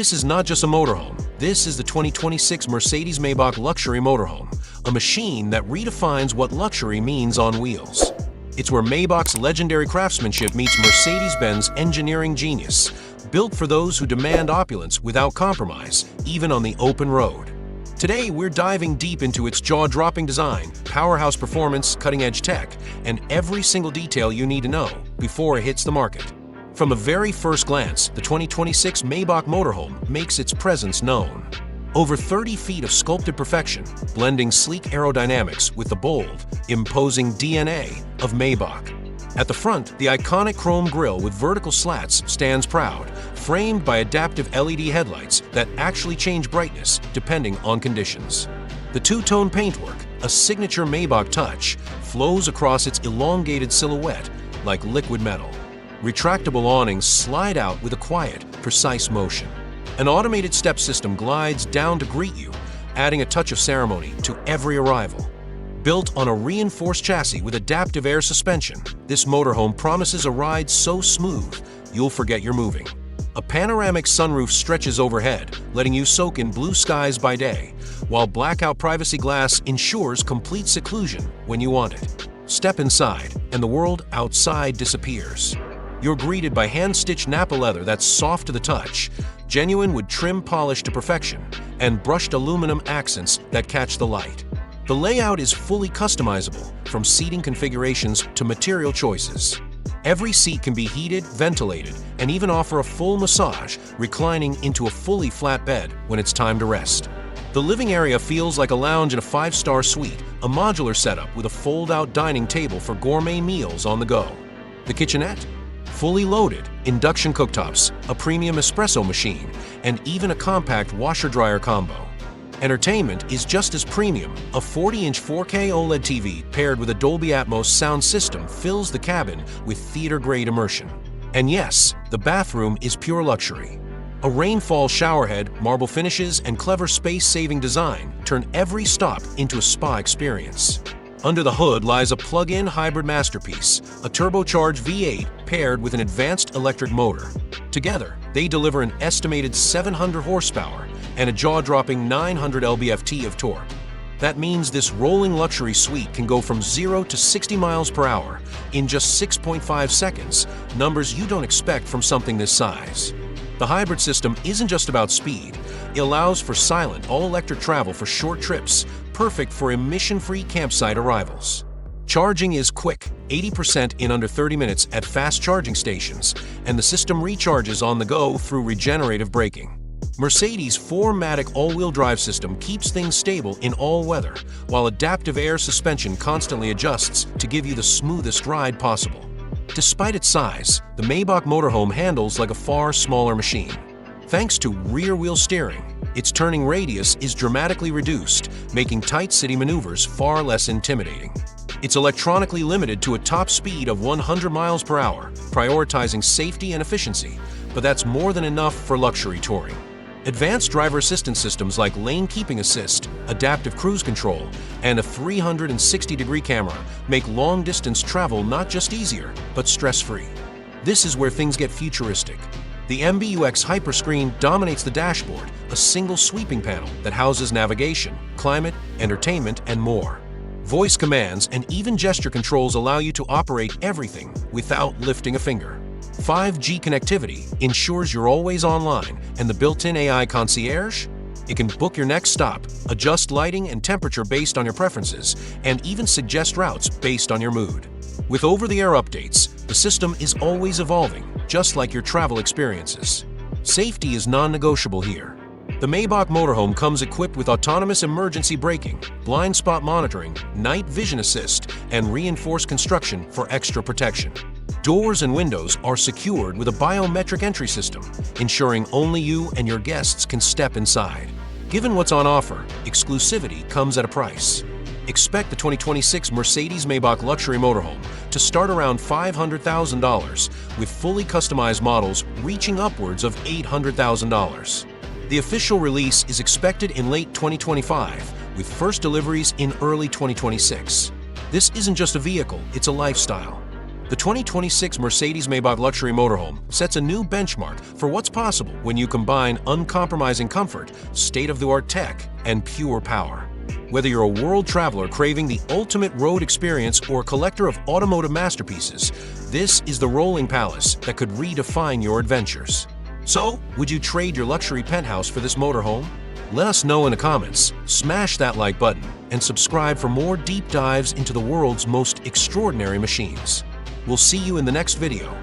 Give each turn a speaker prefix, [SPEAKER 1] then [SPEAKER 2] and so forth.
[SPEAKER 1] this is not just a motorhome. This is the 2026 Mercedes-Maybach Luxury Motorhome, a machine that redefines what luxury means on wheels. It's where Maybach's legendary craftsmanship meets Mercedes-Benz engineering genius, built for those who demand opulence without compromise, even on the open road. Today, we're diving deep into its jaw-dropping design, powerhouse performance, cutting-edge tech, and every single detail you need to know before it hits the market. From the very first glance, the 2026 Maybach Motorhome makes its presence known. Over 30 feet of sculpted perfection, blending sleek aerodynamics with the bold, imposing DNA of Maybach. At the front, the iconic chrome grille with vertical slats stands proud, framed by adaptive LED headlights that actually change brightness depending on conditions. The two-tone paintwork, a signature Maybach touch, flows across its elongated silhouette like liquid metal. Retractable awnings slide out with a quiet, precise motion. An automated step system glides down to greet you, adding a touch of ceremony to every arrival. Built on a reinforced chassis with adaptive air suspension, this motorhome promises a ride so smooth, you'll forget you're moving. A panoramic sunroof stretches overhead, letting you soak in blue skies by day, while blackout privacy glass ensures complete seclusion when you want it. Step inside, and the world outside disappears. You're greeted by hand-stitched Nappa leather that's soft to the touch, genuine with trim polish to perfection, and brushed aluminum accents that catch the light. The layout is fully customizable, from seating configurations to material choices. Every seat can be heated, ventilated, and even offer a full massage, reclining into a fully flat bed when it's time to rest. The living area feels like a lounge in a five-star suite, a modular setup with a fold-out dining table for gourmet meals on the go. The kitchenette? Fully loaded, induction cooktops, a premium espresso machine, and even a compact washer-dryer combo. Entertainment is just as premium. A 40-inch 4K OLED TV paired with a Dolby Atmos sound system fills the cabin with theater-grade immersion. And yes, the bathroom is pure luxury. A rainfall showerhead, marble finishes, and clever space-saving design turn every stop into a spa experience. Under the hood lies a plug-in hybrid masterpiece, a turbocharged V8 paired with an advanced electric motor. Together, they deliver an estimated 700 horsepower and a jaw-dropping 900 lb-ft of torque. That means this rolling luxury suite can go from 0 to 60 miles per hour in just 6.5 seconds, numbers you don't expect from something this size. The hybrid system isn't just about speed. It allows for silent, all-electric travel for short trips, perfect for emission-free campsite arrivals. Charging is quick, 80% in under 30 minutes at fast charging stations, and the system recharges on the go through regenerative braking. Mercedes' 4MATIC all-wheel drive system keeps things stable in all weather, while adaptive air suspension constantly adjusts to give you the smoothest ride possible. Despite its size, the Maybach Motorhome handles like a far smaller machine. Thanks to rear-wheel steering, its turning radius is dramatically reduced, making tight city maneuvers far less intimidating. It's electronically limited to a top speed of 100 miles per hour, prioritizing safety and efficiency, but that's more than enough for luxury touring. Advanced driver assistance systems like lane keeping assist, adaptive cruise control, and a 360-degree camera make long-distance travel not just easier, but stress-free. This is where things get futuristic. The MBUX Hyperscreen dominates the dashboard, a single sweeping panel that houses navigation, climate, entertainment, and more. Voice commands and even gesture controls allow you to operate everything without lifting a finger. 5G connectivity ensures you're always online, and the built-in AI concierge? It can book your next stop, adjust lighting and temperature based on your preferences, and even suggest routes based on your mood. With over-the-air updates, the system is always evolving, just like your travel experiences. Safety is non-negotiable here. The Maybach Motorhome comes equipped with autonomous emergency braking, blind spot monitoring, night vision assist, and reinforced construction for extra protection. Doors and windows are secured with a biometric entry system, ensuring only you and your guests can step inside. Given what's on offer, exclusivity comes at a price. Expect the 2026 Mercedes-Maybach Luxury Motorhome to start around $500,000, with fully customized models reaching upwards of $800,000. The official release is expected in late 2025, with first deliveries in early 2026. This isn't just a vehicle, it's a lifestyle. The 2026 Mercedes-Maybach Luxury Motorhome sets a new benchmark for what's possible when you combine uncompromising comfort, state-of-the-art tech, and pure power. Whether you're a world traveler craving the ultimate road experience or a collector of automotive masterpieces, this is the rolling palace that could redefine your adventures. So, would you trade your luxury penthouse for this motorhome? Let us know in the comments, smash that like button, and subscribe for more deep dives into the world's most extraordinary machines. We'll see you in the next video.